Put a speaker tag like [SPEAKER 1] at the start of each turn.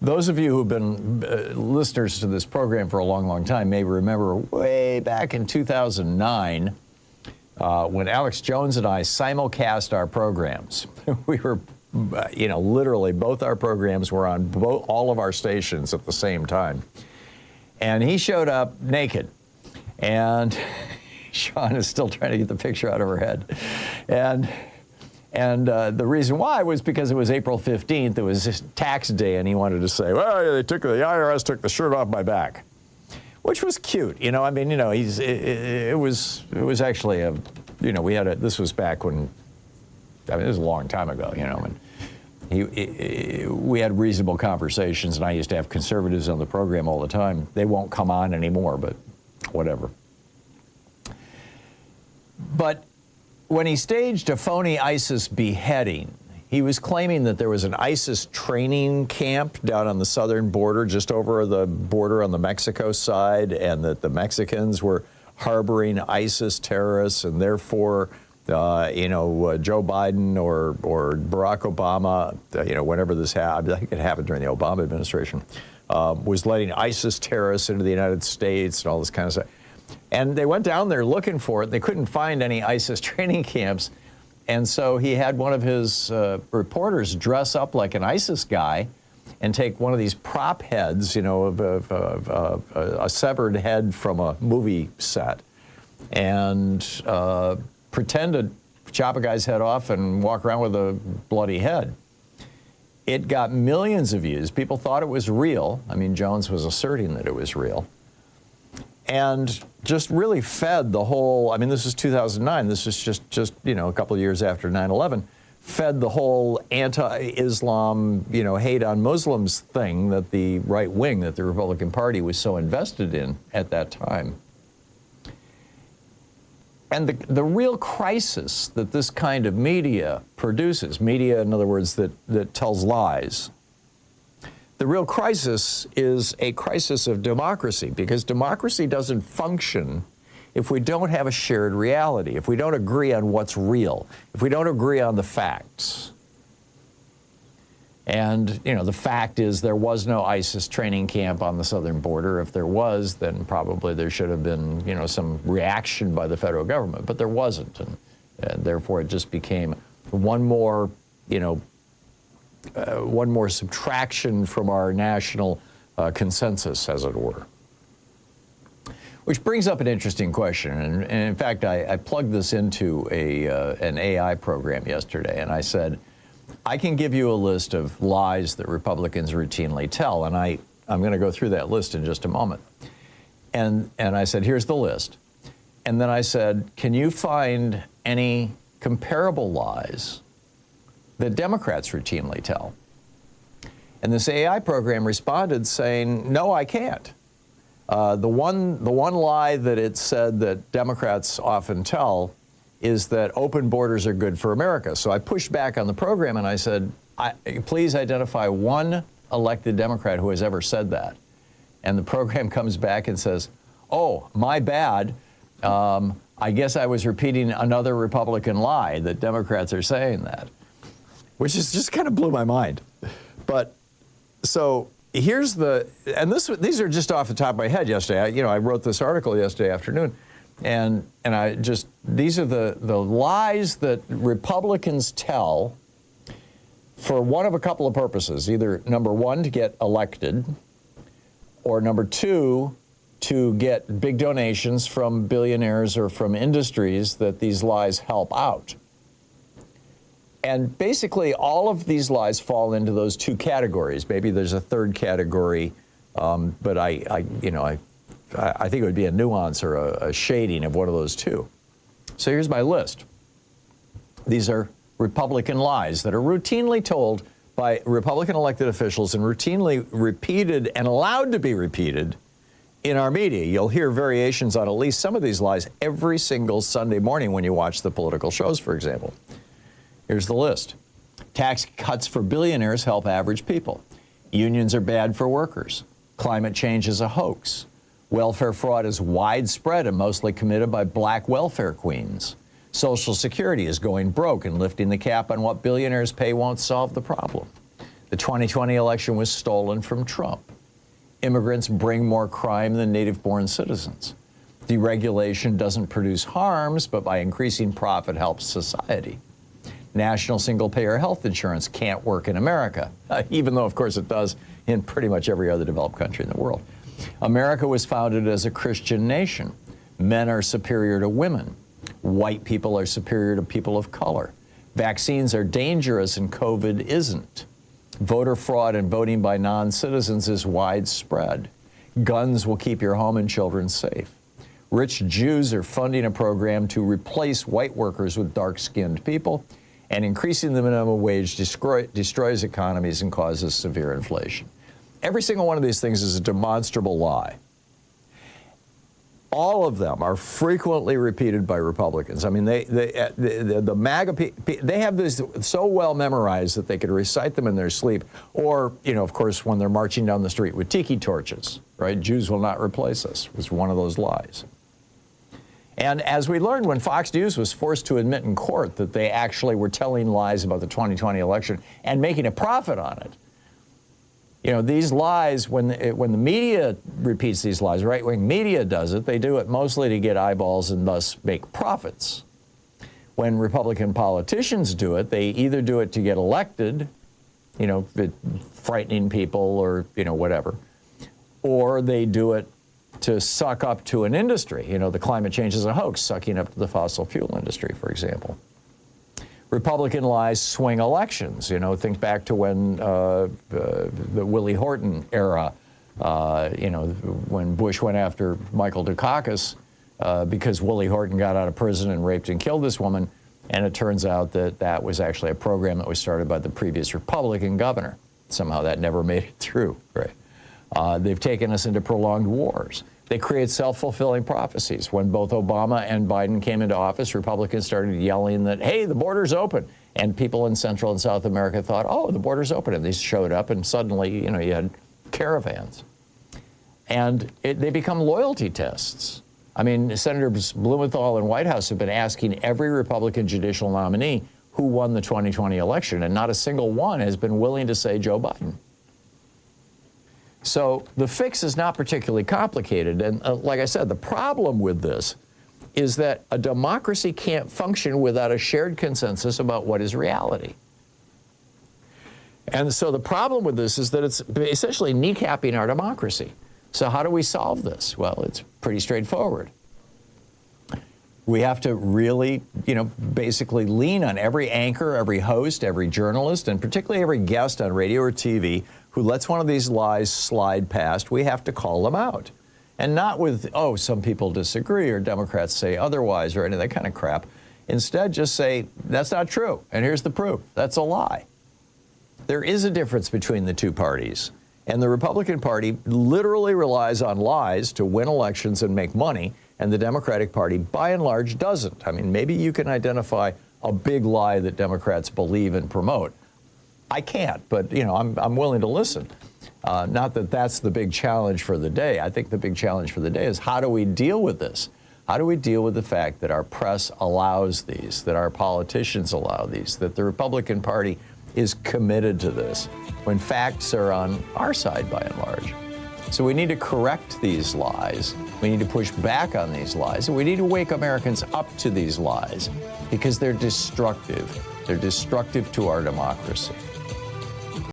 [SPEAKER 1] Those of you who've been listeners to this program for a long, long time may remember way back in 2009 when Alex Jones and I simulcast our programs. We were, literally both our programs were on all of our stations at the same time. And he showed up naked. And Sean is still trying to get the picture out of her head. And the reason why was because it was April 15th, it was tax day, and he wanted to say, well, the IRS took the shirt off my back, which was cute. It was actually this was back when, it was a long time ago, and we had reasonable conversations, and I used to have conservatives on the program all the time. They won't come on anymore, but whatever. But when he staged a phony ISIS beheading, he was claiming that there was an ISIS training camp down on the southern border, just over the border on the Mexico side, and that the Mexicans were harboring ISIS terrorists, and therefore, Joe Biden or Barack Obama, whenever this happened, I think it happened during the Obama administration, was letting ISIS terrorists into the United States and all this kind of stuff. And they went down there looking for it. They couldn't find any ISIS training camps. And so he had one of his reporters dress up like an ISIS guy and take one of these prop heads, a severed head from a movie set, and pretend to chop a guy's head off and walk around with a bloody head. It got millions of views. People thought it was real. I mean, Jones was asserting that it was real. And just really fed the whole, this was 2009, this was just a couple of years after 9/11, fed the whole anti-Islam, hate on Muslims thing that the right wing, that the Republican Party was so invested in at that time. And the real crisis that this kind of media produces, media, in other words, that tells lies, the real crisis is a crisis of democracy, because democracy doesn't function if we don't have a shared reality, if we don't agree on what's real, if we don't agree on the facts. And, the fact is there was no ISIS training camp on the southern border. If there was, then probably there should have been, some reaction by the federal government, but there wasn't. And therefore it just became one more subtraction from our national consensus, as it were. Which brings up an interesting question. And in fact, I plugged this into an AI program yesterday, and I said, I can give you a list of lies that Republicans routinely tell, and I'm going to go through that list in just a moment. And I said, here's the list. And then I said, can you find any comparable lies that Democrats routinely tell? And this AI program responded saying, no, I can't. The one lie that it said that Democrats often tell is that open borders are good for America. So I pushed back on the program and I said, please identify one elected Democrat who has ever said that. And the program comes back and says, oh, my bad. I guess I was repeating another Republican lie, that Democrats are saying that, which is just kind of blew my mind. But so here's these are just off the top of my head yesterday. I wrote this article yesterday afternoon, and these are the lies that Republicans tell for one of a couple of purposes. Either number one, to get elected, or number two, to get big donations from billionaires or from industries that these lies help out. And basically, all of these lies fall into those two categories. Maybe there's a third category, but I think it would be a nuance or a shading of one of those two. So here's my list. These are Republican lies that are routinely told by Republican elected officials and routinely repeated and allowed to be repeated in our media. You'll hear variations on at least some of these lies every single Sunday morning when you watch the political shows, for example. Here's the list. Tax cuts for billionaires help average people. Unions are bad for workers. Climate change is a hoax. Welfare fraud is widespread and mostly committed by black welfare queens. Social Security is going broke, and lifting the cap on what billionaires pay won't solve the problem. The 2020 election was stolen from Trump. Immigrants bring more crime than native-born citizens. Deregulation doesn't produce harms, but by increasing profit helps society. National single-payer health insurance can't work in America, even though, of course, it does in pretty much every other developed country in the world. America was founded as a Christian nation. Men are superior to women. White people are superior to people of color. Vaccines are dangerous and COVID isn't. Voter fraud and voting by non-citizens is widespread. Guns will keep your home and children safe. Rich Jews are funding a program to replace white workers with dark-skinned people, and increasing the minimum wage destroys economies and causes severe inflation. Every single one of these things is a demonstrable lie. All of them are frequently repeated by Republicans. I mean, the MAGA, they have this so well memorized that they could recite them in their sleep, or, you know, of course, when they're marching down the street with tiki torches, right? Jews will not replace us was one of those lies. And as we learned when Fox News was forced to admit in court that they actually were telling lies about the 2020 election and making a profit on it, you know, these lies, when the media repeats these lies, right-wing media does it, they do it mostly to get eyeballs and thus make profits. When Republican politicians do it, they either do it to get elected, you know, frightening people or, you know, whatever, or they do it to suck up to an industry. You know, the climate change is a hoax, sucking up to the fossil fuel industry, for example. Republican lies swing elections. You know, think back to when the Willie Horton era, you know, when Bush went after Michael Dukakis because Willie Horton got out of prison and raped and killed this woman, and it turns out that that was actually a program that was started by the previous Republican governor. Somehow that never made it through, right? They've taken us into prolonged wars. They create self-fulfilling prophecies. When both Obama and Biden came into office, Republicans started yelling that, hey, the border's open. And people in Central and South America thought, oh, the border's open. And they showed up, and suddenly, you know, you had caravans. And they become loyalty tests. I mean, Senators Blumenthal and Whitehouse have been asking every Republican judicial nominee who won the 2020 election, and not a single one has been willing to say Joe Biden. So the fix is not particularly complicated. And like I said, the problem with this is that a democracy can't function without a shared consensus about what is reality. And so the problem with this is that it's essentially kneecapping our democracy. So how do we solve this? Well, it's pretty straightforward. We have to really, you know, basically lean on every anchor, every host, every journalist, and particularly every guest on radio or TV who lets one of these lies slide past. We have to call them out. And not with, oh, some people disagree or Democrats say otherwise or any of that kind of crap. Instead, just say, that's not true. And here's the proof. That's a lie. There is a difference between the two parties. And the Republican Party literally relies on lies to win elections and make money. And the Democratic Party, by and large, doesn't. I mean, maybe you can identify a big lie that Democrats believe and promote. I can't, but, you know, I'm willing to listen. Not that that's the big challenge for the day. I think the big challenge for the day is, how do we deal with this? How do we deal with the fact that our press allows these, that our politicians allow these, that the Republican Party is committed to this, when facts are on our side by and large? So we need to correct these lies. We need to push back on these lies. And we need to wake Americans up to these lies because they're destructive. They're destructive to our democracy.